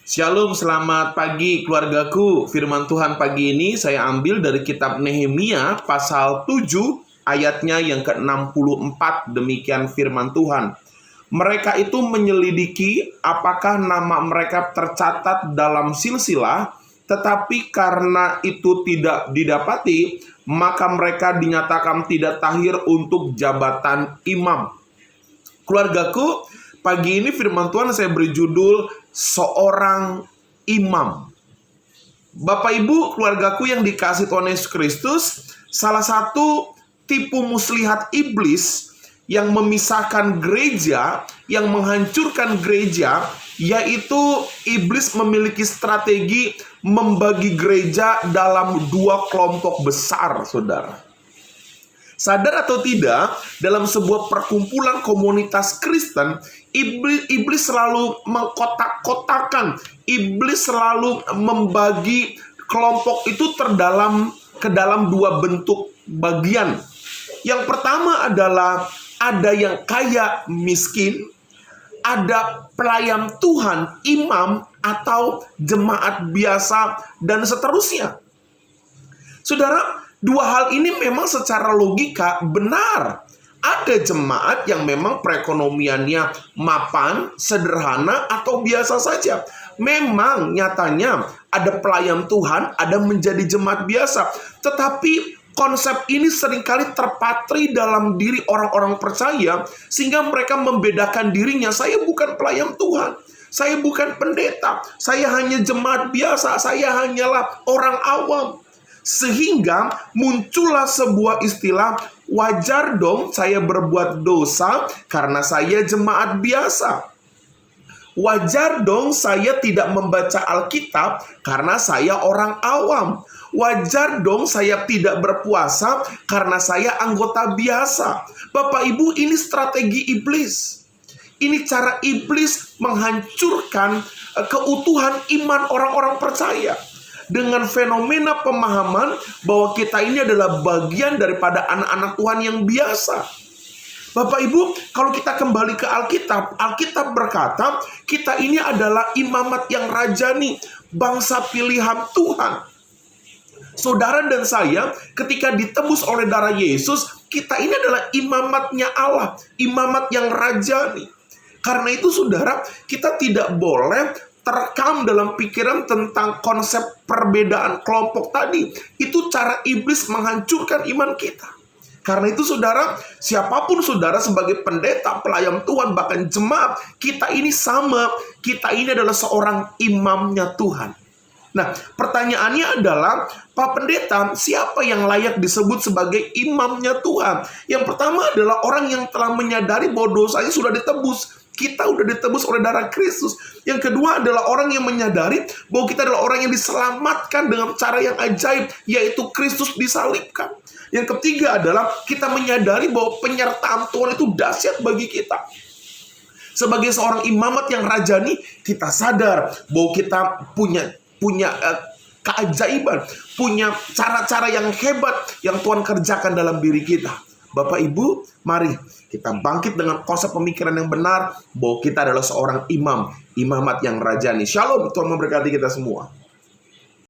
Shalom, selamat pagi keluargaku. Firman Tuhan pagi ini saya ambil dari kitab Nehemia pasal 7 ayatnya yang ke-64. Demikian firman Tuhan. Mereka itu menyelidiki apakah nama mereka tercatat dalam silsilah, tetapi karena itu tidak didapati, maka mereka dinyatakan tidak tahir untuk jabatan imam. Keluargaku, pagi ini firman Tuhan saya beri judul seorang imam. Bapak Ibu, keluargaku yang dikasihi Tuhan Yesus Kristus, salah satu tipu muslihat iblis yang memisahkan gereja, yang menghancurkan gereja, yaitu iblis memiliki strategi membagi gereja dalam dua kelompok besar, saudara. Sadar atau tidak, dalam sebuah perkumpulan komunitas Kristen, iblis selalu mengkotak-kotakan, iblis selalu membagi kelompok itu ke dalam dua bentuk bagian. Yang pertama adalah ada yang kaya miskin, ada pelayan Tuhan, imam, atau jemaat biasa, dan seterusnya. Saudara, dua hal ini memang secara logika benar. Ada jemaat yang memang perekonomiannya mapan, sederhana, atau biasa saja. Memang nyatanya ada pelayan Tuhan, ada menjadi jemaat biasa. Tetapi konsep ini seringkali terpatri dalam diri orang-orang percaya, sehingga mereka membedakan dirinya. Saya bukan pelayan Tuhan, saya bukan pendeta, saya hanya jemaat biasa, saya hanyalah orang awam. Sehingga muncullah sebuah istilah, wajar dong saya berbuat dosa karena saya jemaat biasa. Wajar dong saya tidak membaca Alkitab karena saya orang awam. Wajar dong saya tidak berpuasa karena saya anggota biasa. Bapak Ibu, ini strategi iblis. Ini cara iblis menghancurkan keutuhan iman orang-orang percaya. Dengan fenomena pemahaman bahwa kita ini adalah bagian daripada anak-anak Tuhan yang biasa. Bapak Ibu, kalau kita kembali ke Alkitab, Alkitab berkata, kita ini adalah imamat yang rajani, bangsa pilihan Tuhan. Saudara dan saya, ketika ditebus oleh darah Yesus, kita ini adalah imamatnya Allah, imamat yang rajani. Karena itu saudara, kita tidak boleh terekam dalam pikiran tentang konsep perbedaan kelompok tadi. Itu cara iblis menghancurkan iman kita. Karena itu saudara, siapapun saudara sebagai pendeta, pelayan Tuhan, bahkan jemaat, kita ini sama. Kita ini adalah seorang imamnya Tuhan. Nah, pertanyaannya adalah, Pak Pendeta, siapa yang layak disebut sebagai imamnya Tuhan? Yang pertama adalah orang yang telah menyadari bahwa dosanya sudah ditebus. Kita sudah ditebus oleh darah Kristus. Yang kedua adalah orang yang menyadari bahwa kita adalah orang yang diselamatkan dengan cara yang ajaib, yaitu Kristus disalibkan. Yang ketiga adalah kita menyadari bahwa penyertaan Tuhan itu dahsyat bagi kita. Sebagai seorang imamat yang rajani, kita sadar bahwa kita punya keajaiban, punya cara-cara yang hebat yang Tuhan kerjakan dalam diri kita. Bapak Ibu, mari kita bangkit dengan konsep pemikiran yang benar bahwa kita adalah seorang imam, imamat yang rajani. Shalom, Tuhan memberkati kita semua.